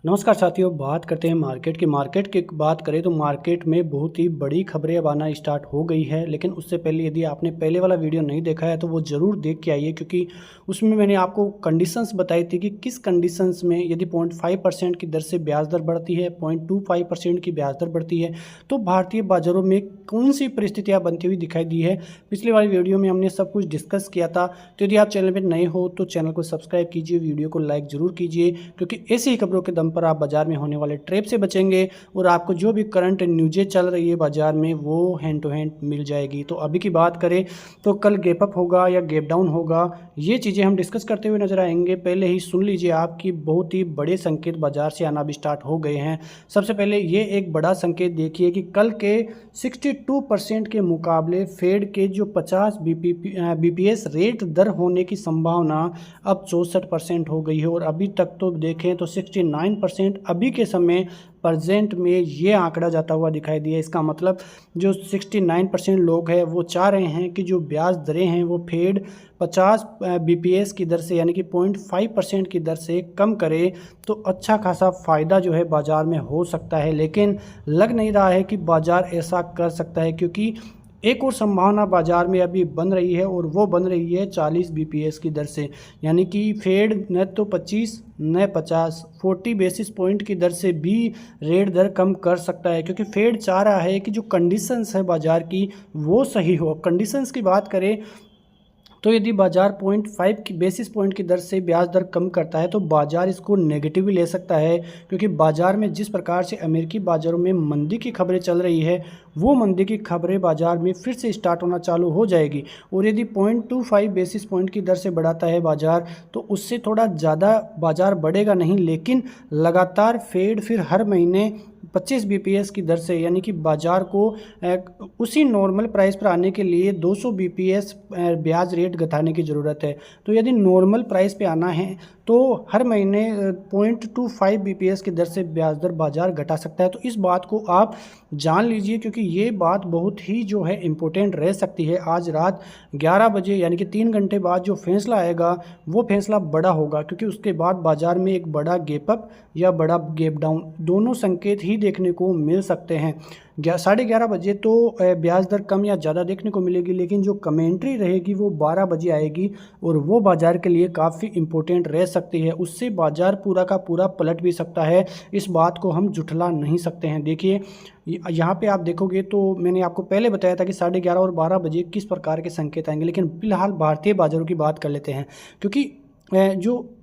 नमस्कार साथियों, बात करते हैं मार्केट की बात करें तो मार्केट में बहुत ही बड़ी खबरें अब आना स्टार्ट हो गई है। लेकिन उससे पहले यदि आपने पहले वाला वीडियो नहीं देखा है तो वो ज़रूर देख के आइए, क्योंकि उसमें मैंने आपको कंडीशंस बताई थी कि किस कंडीशंस में यदि 0.5% की दर से ब्याज दर बढ़ती है, 0.25% की ब्याज दर बढ़ती है तो भारतीय बाज़ारों में कौन सी परिस्थितियाँ बनती हुई दिखाई दी है। पिछली वाली वीडियो में हमने सब कुछ डिस्कस किया था। तो यदि आप चैनल पर नए हो तो चैनल को सब्सक्राइब कीजिए, वीडियो को लाइक ज़रूर कीजिए, क्योंकि ऐसी ही खबरों के दम पर आप बाजार में होने वाले ट्रैप से बचेंगे और आपको जो भी करंट न्यूज़ें चल रही है बाजार में वो हैंड टू हैंड मिल जाएगी। तो अभी की बात करें तो कल गैप अप होगा या गैप डाउन होगा, ये चीज़ें हम डिस्कस करते हुए नजर आएंगे। पहले ही सुन लीजिए, आपकी बहुत ही बड़े संकेत बाजार से आना भी स्टार्ट हो गए हैं। सबसे पहले ये एक बड़ा संकेत देखिए कि कल के 62% के मुकाबले फेड के जो 50 बीपीएस रेट दर होने की संभावना अब 64% हो गई है। और अभी तक तो देखें तो 69% अभी के समय प्रेजेंट में ये आंकड़ा जाता हुआ दिखाई दिया। इसका मतलब जो 69% लोग हैं वो चाह रहे हैं कि जो ब्याज दरें हैं वो फेड 50 बीपीएस की दर से यानी कि 0.5% की दर से कम करे तो अच्छा खासा फ़ायदा जो है बाज़ार में हो सकता है। लेकिन लग नहीं रहा है कि बाज़ार ऐसा कर सकता है, क्योंकि एक और संभावना बाजार में अभी बन रही है और वो बन रही है 40 बीपीएस की दर से, यानी कि फेड न तो 25 न 50 40 बेसिस पॉइंट की दर से भी रेट दर कम कर सकता है, क्योंकि फेड चाह रहा है कि जो कंडीशंस है बाजार की वो सही हो। कंडीशंस की बात करें तो यदि बाजार 0.5 की बेसिस पॉइंट की दर से ब्याज दर कम करता है तो बाजार इसको नेगेटिव भी ले सकता है, क्योंकि बाजार में जिस प्रकार से अमेरिकी बाजारों में मंदी की खबरें चल रही है वो मंदी की खबरें बाजार में फिर से स्टार्ट होना चालू हो जाएगी। और यदि 0.25 बेसिस पॉइंट की दर से बढ़ाता है बाजार तो उससे थोड़ा ज़्यादा बाजार बढ़ेगा नहीं, लेकिन लगातार फेड फिर हर महीने 25 बीपीएस की दर से यानी कि बाजार को उसी नॉर्मल प्राइस पर आने के लिए 200 बीपीएस ब्याज रेट घटाने की ज़रूरत है। तो यदि नॉर्मल प्राइस पे आना है तो हर महीने 0.25 बीपीएस की दर से ब्याज दर बाजार घटा सकता है। तो इस बात को आप जान लीजिए, क्योंकि ये बात बहुत ही जो है इम्पोर्टेंट रह सकती है। आज रात 11 बजे यानी कि 3 घंटे बाद जो फैसला आएगा वो फैसला बड़ा होगा, क्योंकि उसके बाद बाजार में एक बड़ा गैप अप या बड़ा गैप डाउन दोनों संकेत ही देखने को मिल सकते हैं। 11:30 बजे तो ब्याज दर कम या ज़्यादा देखने को मिलेगी, लेकिन जो कमेंट्री रहेगी वो 12 बजे आएगी और वो बाजार के लिए काफ़ी इम्पोर्टेंट रह सकती है। उससे बाजार पूरा का पूरा पलट भी सकता है, इस बात को हम जुठला नहीं सकते हैं। देखिए यहाँ पे आप देखोगे तो मैंने आपको पहले बताया था कि 11:30 और 12 बजे किस प्रकार के संकेत आएंगे, लेकिन फिलहाल भारतीय बाजारों की बात कर लेते हैं, क्योंकि जो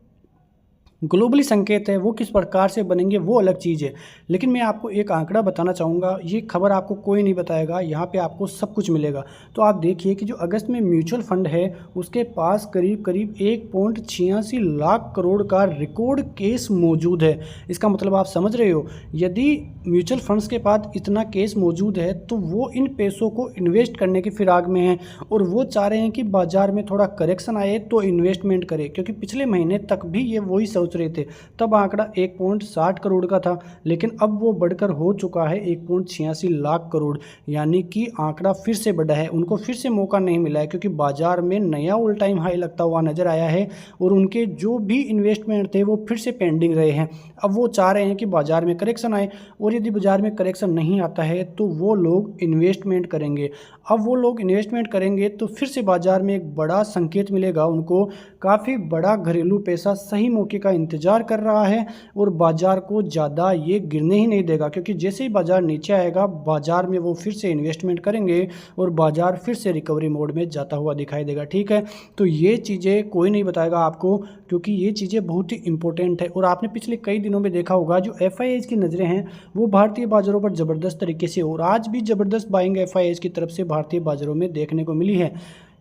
ग्लोबली संकेत है वो किस प्रकार से बनेंगे वो अलग चीज़ है। लेकिन मैं आपको एक आंकड़ा बताना चाहूँगा, ये खबर आपको कोई नहीं बताएगा, यहाँ पे आपको सब कुछ मिलेगा। तो आप देखिए कि जो अगस्त में म्यूचुअल फंड है उसके पास करीब करीब 1.86 लाख करोड़ का रिकॉर्ड केस मौजूद है। इसका मतलब आप समझ रहे हो, यदि म्यूचुअल फंड्स के पास इतना केस मौजूद है तो वो इन पैसों को इन्वेस्ट करने की फिराक में हैं और वो चाह रहे हैं कि बाजार में थोड़ा करेक्शन आए तो इन्वेस्टमेंट करें, क्योंकि पिछले महीने तक भी ये वही सोच रहे थे। तब आंकड़ा 1.60 करोड़ का था, लेकिन अब वो बढ़कर हो चुका है 1.86 लाख करोड़, यानी कि आंकड़ा फिर से बढ़ा है। उनको फिर से मौका नहीं मिला है, क्योंकि बाजार में नया ऑल टाइम हाई लगता हुआ नजर आया है और उनके जो भी इन्वेस्टमेंट थे वो फिर से पेंडिंग रहे हैं। अब वो चाह रहे हैं कि बाजार में करेक्शन आए, और यदि बाजार में करेक्शन नहीं आता है तो वो लोग इन्वेस्टमेंट करेंगे। अब वो लोग इन्वेस्टमेंट करेंगे तो फिर से बाजार में एक बड़ा संकेत मिलेगा उनको, काफ़ी बड़ा घरेलू पैसा सही मौके का इंतजार कर रहा है और बाजार को ज़्यादा ये गिरने ही नहीं देगा, क्योंकि जैसे ही बाजार नीचे आएगा बाजार में वो फिर से इन्वेस्टमेंट करेंगे और बाजार फिर से रिकवरी मोड में जाता हुआ दिखाई देगा। ठीक है, तो ये चीज़ें कोई नहीं बताएगा आपको, क्योंकि ये चीज़ें बहुत ही इंपॉर्टेंट है। और आपने पिछले कई दिनों में देखा होगा जो एफआईआईज की नज़रें हैं वो भारतीय बाजारों पर ज़बरदस्त तरीके से, और आज भी ज़बरदस्त बाइंग एफआईआईज की तरफ से भारतीय बाजारों में देखने को मिली है।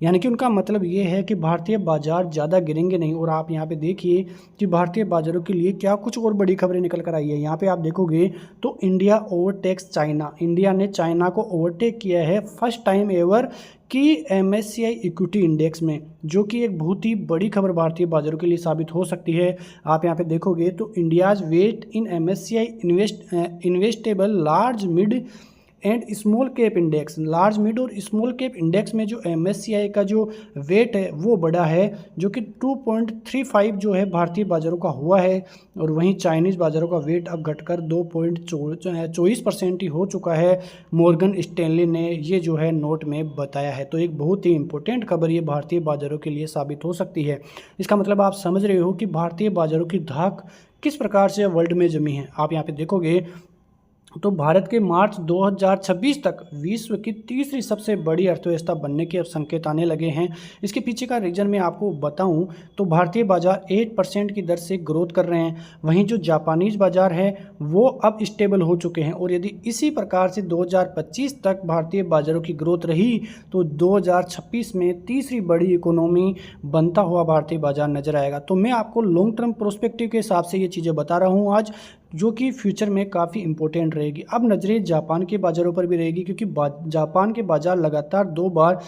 यानी कि उनका मतलब ये है कि भारतीय बाजार ज़्यादा गिरेंगे नहीं। और आप यहाँ पे देखिए कि भारतीय बाजारों के लिए क्या कुछ और बड़ी खबरें निकल कर आई है। यहाँ पे आप देखोगे तो इंडिया ओवरटेक्स चाइना, इंडिया ने चाइना को ओवरटेक किया है फर्स्ट टाइम एवर कि MSCI इक्विटी इंडेक्स में, जो कि एक बहुत ही बड़ी खबर भारतीय बाजारों के लिए साबित हो सकती है। आप यहाँ पे देखोगे तो India's weight in MSCI investable large mid and small cap index, large mid और स्मॉल कैप इंडेक्स में जो MSCI का जो वेट है वो बढ़ा है, जो कि 2.35 जो है भारतीय बाज़ारों का हुआ है। और वहीं चाइनीज़ बाज़ारों का वेट अब घटकर 2.24% ही हो चुका है, मॉर्गन स्टैनली ने ये जो है नोट में बताया है। तो एक बहुत ही इंपॉर्टेंट खबर ये भारतीय बाज़ारों के लिए साबित हो सकती है। इसका मतलब आप समझ रहे हो कि भारतीय बाज़ारों की धाक किस प्रकार से वर्ल्ड में जमी है। आप यहाँ पे देखोगे तो भारत के मार्च 2026 तक विश्व की तीसरी सबसे बड़ी अर्थव्यवस्था बनने के अब संकेत आने लगे हैं। इसके पीछे का रीज़न मैं आपको बताऊं तो भारतीय बाजार 8% की दर से ग्रोथ कर रहे हैं। वहीं जो जापानीज बाजार है वो अब स्टेबल हो चुके हैं, और यदि इसी प्रकार से 2025 तक भारतीय बाजारों की ग्रोथ रही तो 2026 में तीसरी बड़ी इकोनॉमी बनता हुआ भारतीय बाजार नजर आएगा। तो मैं आपको लॉन्ग टर्म प्रोस्पेक्टिव के हिसाब से ये चीज़ें बता रहा हूँ आज, जो कि फ्यूचर में काफ़ी इंपॉर्टेंट रहेगी। अब नज़रें जापान के बाज़ारों पर भी रहेगी, क्योंकि जापान के बाज़ार लगातार 2 बार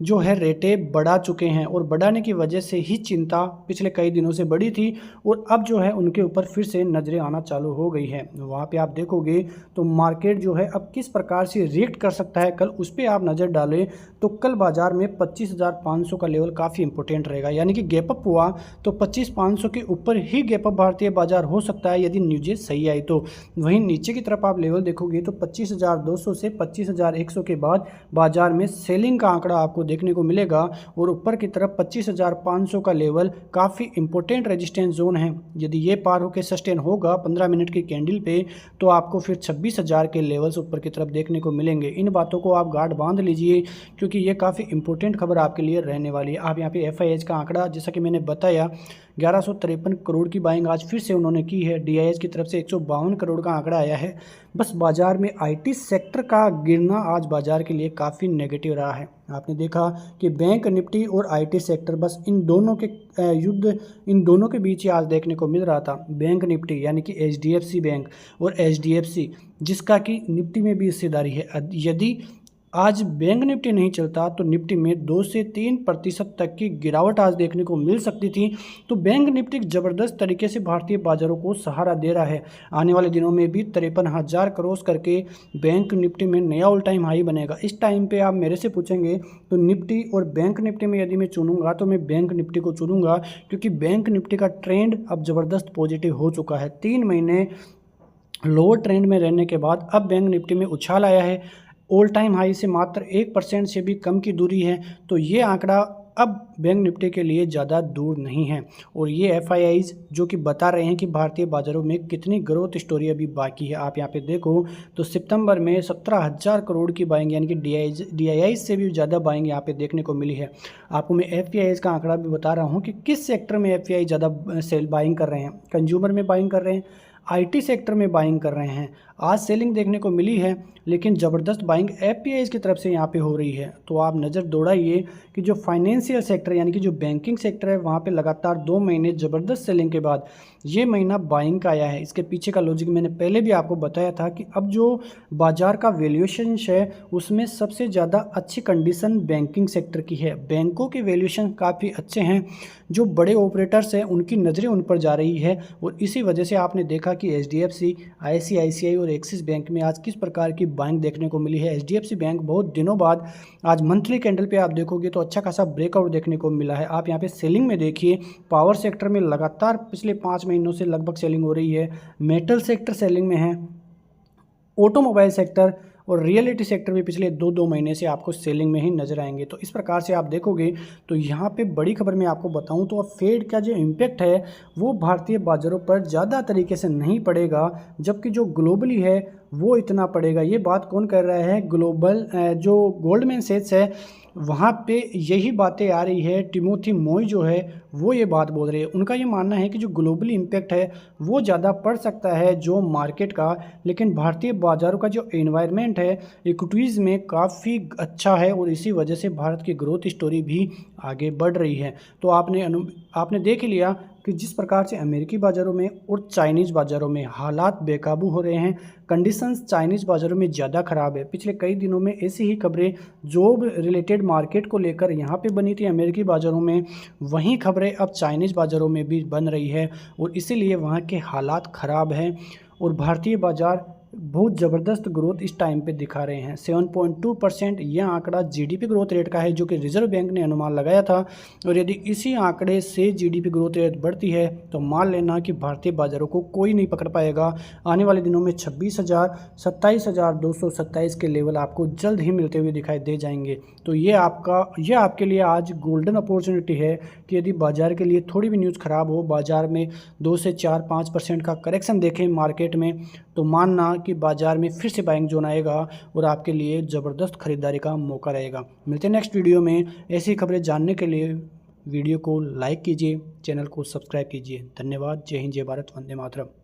जो है रेटें बढ़ा चुके हैं, और बढ़ाने की वजह से ही चिंता पिछले कई दिनों से बढ़ी थी, और अब जो है उनके ऊपर फिर से नज़रें आना चालू हो गई है। वहाँ पे आप देखोगे तो मार्केट जो है अब किस प्रकार से रिएक्ट कर सकता है कल, उस पर आप नज़र डालें तो कल बाज़ार में 25,500 का लेवल काफ़ी इंपॉर्टेंट रहेगा। यानी कि गैप अप हुआ तो 25,500 के ऊपर ही गैप अप भारतीय बाज़ार हो सकता है यदि न्यूज़ सही आई तो। वहीं नीचे की तरफ आप लेवल देखोगे तो 25,200 से 25,100 के बाद बाजार में सेलिंग का आंकड़ा आपको देखने को मिलेगा, और ऊपर की तरफ 25,500 का लेवल काफ़ी इंपॉर्टेंट रेजिस्टेंस जोन है। यदि ये पार होकर सस्टेन होगा 15 मिनट की कैंडल पे तो आपको फिर 26,000 के लेवल्स ऊपर की तरफ देखने को मिलेंगे। इन बातों को आप गार्ड बांध लीजिए, क्योंकि ये काफ़ी इंपॉर्टेंट खबर आपके लिए रहने वाली है। आप यहाँ पे FIH का आंकड़ा जैसा कि मैंने बताया 1153 करोड़ की बाइंग आज फिर से उन्होंने की है। DIH की तरफ से 152 करोड़ का आंकड़ा आया है। बस बाजार में IT सेक्टर का गिरना आज बाजार के लिए काफ़ी नेगेटिव रहा है। आपने देखा कि बैंक निफ्टी और IT सेक्टर, बस इन दोनों के युद्ध इन दोनों के बीच ही आज देखने को मिल रहा था। बैंक निफ्टी यानी कि HDFC बैंक और HDFC, जिसका कि निफ्टी में भी हिस्सेदारी है, यदि आज बैंक निफ्टी नहीं चलता तो निफ्टी में 2 से 3% तक की गिरावट आज देखने को मिल सकती थी। तो बैंक निफ्टी ज़बरदस्त तरीके से भारतीय बाजारों को सहारा दे रहा है। आने वाले दिनों में भी 53,000 क्रॉस करके बैंक निफ्टी में नया ऑल टाइम हाई बनेगा। इस टाइम पे आप मेरे से पूछेंगे तो निफ्टी और बैंक निफ्टी में यदि मैं चुनूंगा तो मैं बैंक निफ्टी को चुनूंगा, क्योंकि बैंक निफ्टी का ट्रेंड अब ज़बरदस्त पॉजिटिव हो चुका है। 3 महीने लोअर ट्रेंड में रहने के बाद अब बैंक निफ्टी में उछाल आया है। ऑल टाइम हाई से मात्र 1% से भी कम की दूरी है। तो ये आंकड़ा अब बैंक निफ्टी के लिए ज़्यादा दूर नहीं है, और ये FIIs जो कि बता रहे हैं कि भारतीय बाज़ारों में कितनी ग्रोथ स्टोरी अभी बाकी है। आप यहाँ पे देखो तो सितंबर में 17,000 करोड़ की बाइंग यानी कि DII से भी ज़्यादा बाइंग यहाँ पे देखने को मिली है। आपको मैं FIIs का आंकड़ा भी बता रहा हूँ कि किस सेक्टर में FII ज़्यादा सेल बाइंग कर रहे हैं। कंज्यूमर में बाइंग कर रहे हैं, IT सेक्टर में बाइंग कर रहे हैं। आज सेलिंग देखने को मिली है, लेकिन ज़बरदस्त बाइंग FPIs की तरफ से यहाँ पे हो रही है। तो आप नज़र दौड़ाइए कि जो फाइनेंशियल सेक्टर यानी कि जो बैंकिंग सेक्टर है वहाँ पे लगातार 2 महीने ज़बरदस्त सेलिंग के बाद ये महीना बाइंग का आया है। इसके पीछे का लॉजिक मैंने पहले भी आपको बताया था कि अब जो बाज़ार का वैल्यूएशन है उसमें सबसे ज़्यादा अच्छी कंडीशन बैंकिंग सेक्टर की है। बैंकों के वैल्यूएशन काफ़ी अच्छे हैं, जो बड़े ऑपरेटर्स हैं उनकी नज़रें उन पर जा रही है, और इसी वजह से आपने देखा कि HDFC, ICICI और एक्सिस बैंक में आज किस प्रकार की बाइंग देखने को मिली है। HDFC बैंक बहुत दिनों बाद आज मंथली कैंडल पे आप देखोगे तो अच्छा खासा ब्रेकआउट देखने को मिला है। आप यहाँ पे सेलिंग में देखिए, पावर सेक्टर में लगातार पिछले 5 महीनों से लगभग सेलिंग हो रही है। मेटल सेक्टर सेलिंग में है, ऑटोमोबाइल सेक्टर और रियलिटी सेक्टर भी पिछले 2 महीने से आपको सेलिंग में ही नजर आएंगे। तो इस प्रकार से आप देखोगे तो यहाँ पे बड़ी खबर मैं आपको बताऊँ तो अब फेड का जो इम्पैक्ट है वो भारतीय बाज़ारों पर ज़्यादा तरीके से नहीं पड़ेगा, जबकि जो ग्लोबली है वो इतना पड़ेगा। ये बात कौन कर रहा है? ग्लोबल जो गोल्डमैन सैच्स है वहाँ पे यही बातें आ रही है। टिमोथी मोई जो है वो ये बात बोल रहे हैं। उनका ये मानना है कि जो ग्लोबली इम्पैक्ट है वो ज़्यादा पड़ सकता है जो मार्केट का, लेकिन भारतीय बाज़ारों का जो एनवायरनमेंट है इक्विटीज़ में काफ़ी अच्छा है, और इसी वजह से भारत की ग्रोथ स्टोरी भी आगे बढ़ रही है। तो आपने देख लिया कि जिस प्रकार से अमेरिकी बाज़ारों में और चाइनीज़ बाज़ारों में हालात बेकाबू हो रहे हैं, कंडीशंस चाइनीज़ बाज़ारों में ज़्यादा ख़राब है। पिछले कई दिनों में ऐसी ही खबरें जॉब रिलेटेड मार्केट को लेकर यहाँ पे बनी थी अमेरिकी बाज़ारों में, वहीं खबरें अब चाइनीज़ बाज़ारों में भी बन रही है, और इसीलिए वहाँ के हालात ख़राब हैं। और भारतीय बाज़ार बहुत ज़बरदस्त ग्रोथ इस टाइम पे दिखा रहे हैं। 7.2% यह आंकड़ा जीडीपी ग्रोथ रेट का है, जो कि रिजर्व बैंक ने अनुमान लगाया था। और यदि इसी आंकड़े से जीडीपी ग्रोथ रेट बढ़ती है तो मान लेना कि भारतीय बाज़ारों को कोई नहीं पकड़ पाएगा। आने वाले दिनों में 26,000 27,227 के लेवल आपको जल्द ही मिलते हुए दिखाई दे जाएंगे। तो ये आपके लिए आज गोल्डन अपॉर्चुनिटी है कि यदि बाज़ार के लिए थोड़ी भी न्यूज़ ख़राब हो, बाज़ार में 2 से 4-5% का करेक्शन देखें मार्केट में, तो मानना कि बाज़ार में फिर से बाइंग जोन आएगा और आपके लिए ज़बरदस्त खरीदारी का मौका रहेगा। मिलते हैं नेक्स्ट वीडियो में। ऐसी खबरें जानने के लिए वीडियो को लाइक कीजिए, चैनल को सब्सक्राइब कीजिए। धन्यवाद। जय हिंद, जय भारत, वंदे मातरम।